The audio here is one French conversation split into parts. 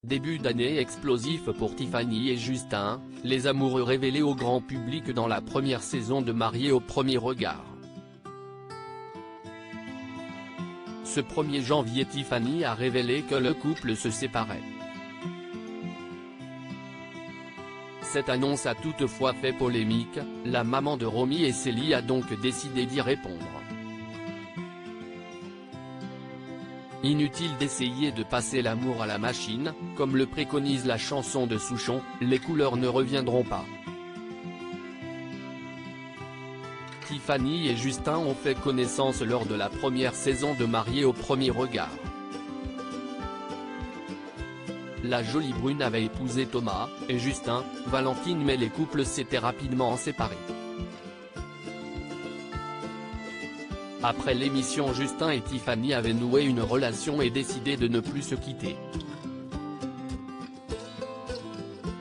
Début d'année explosif pour Tiffany et Justin, les amoureux révélés au grand public dans la première saison de Mariés au premier regard. Ce 1er janvier, Tiffany a révélé que le couple se séparait. Cette annonce a toutefois fait polémique, la maman de Romy et Célie a donc décidé d'y répondre. Inutile d'essayer de passer l'amour à la machine, comme le préconise la chanson de Souchon, les couleurs ne reviendront pas. Tiffany et Justin ont fait connaissance lors de la première saison de Mariés au premier regard. La jolie brune avait épousé Thomas, et Justin, Valentine, mais les couples s'étaient rapidement séparés. Après l'émission, Justin et Tiffany avaient noué une relation et décidé de ne plus se quitter.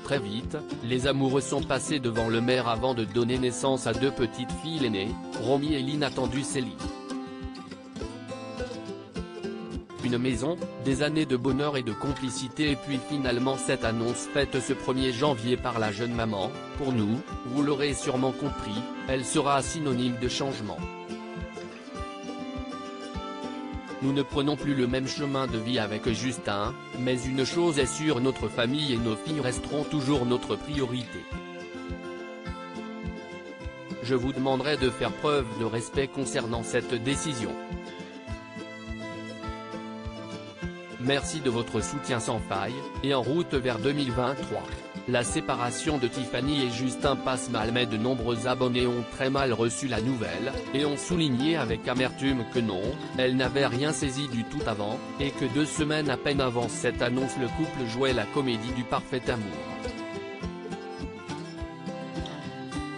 Très vite, les amoureux sont passés devant le maire avant de donner naissance à 2 petites filles aînées, Romy et l'inattendue Célie. Une maison, des années de bonheur et de complicité, et puis finalement cette annonce faite ce 1er janvier par la jeune maman. Pour nous, vous l'aurez sûrement compris, elle sera synonyme de changement. Nous ne prenons plus le même chemin de vie avec Justin, mais une chose est sûre, notre famille et nos filles resteront toujours notre priorité. Je vous demanderai de faire preuve de respect concernant cette décision. Merci de votre soutien sans faille, et en route vers 2023. La séparation de Tiffany et Justin passe mal, mais de nombreux abonnés ont très mal reçu la nouvelle, et ont souligné avec amertume que non, elle n'avait rien saisi du tout avant, et que 2 semaines à peine avant cette annonce le couple jouait la comédie du parfait amour.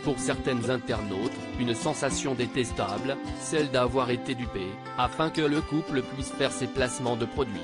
Pour certaines internautes, une sensation détestable, celle d'avoir été dupé, afin que le couple puisse faire ses placements de produits.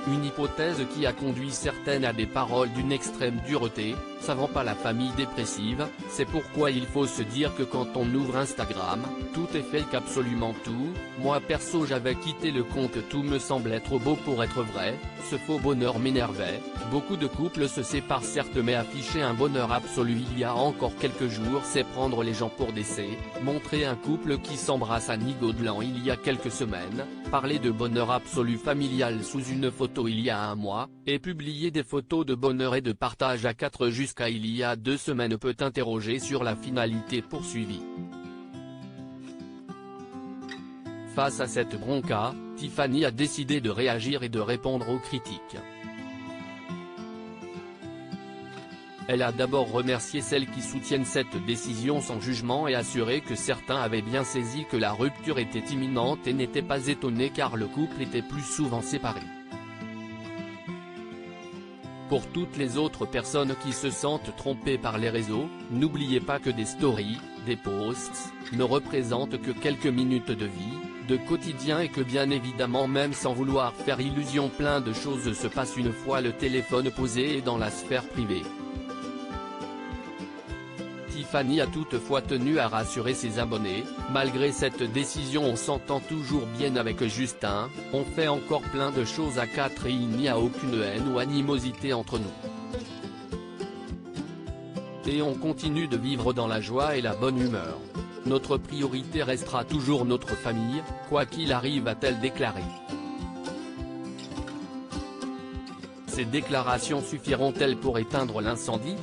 Une hypothèse qui a conduit certaines à des paroles d'une extrême dureté, savant pas la famille dépressive. C'est pourquoi il faut se dire que quand on ouvre Instagram, tout est fake, absolument tout. Moi perso j'avais quitté le compte, tout me semblait trop beau pour être vrai, ce faux bonheur m'énervait. Beaucoup de couples se séparent certes, mais afficher un bonheur absolu il y a encore quelques jours, c'est prendre les gens pour des C. Montrer un couple qui s'embrasse à Nigodelan il y a quelques semaines, parler de bonheur absolu familial sous une photo il y a un mois, et publier des photos de bonheur et de partage à 4 jusqu'à il y a 2 semaines peut interroger sur la finalité poursuivie. Face à cette bronca, Tiffany a décidé de réagir et de répondre aux critiques. Elle a d'abord remercié celles qui soutiennent cette décision sans jugement et assuré que certains avaient bien saisi que la rupture était imminente et n'étaient pas étonnés car le couple était plus souvent séparé. Pour toutes les autres personnes qui se sentent trompées par les réseaux, n'oubliez pas que des stories, des posts, ne représentent que quelques minutes de vie, de quotidien, et que bien évidemment, même sans vouloir faire illusion, plein de choses se passent une fois le téléphone posé et dans la sphère privée. Tiffany a toutefois tenu à rassurer ses abonnés. Malgré cette décision, on s'entend toujours bien avec Justin, on fait encore plein de choses à 4 et il n'y a aucune haine ou animosité entre nous. Et on continue de vivre dans la joie et la bonne humeur. Notre priorité restera toujours notre famille, quoi qu'il arrive, a-t-elle déclaré. Ces déclarations suffiront-elles pour éteindre l'incendie ?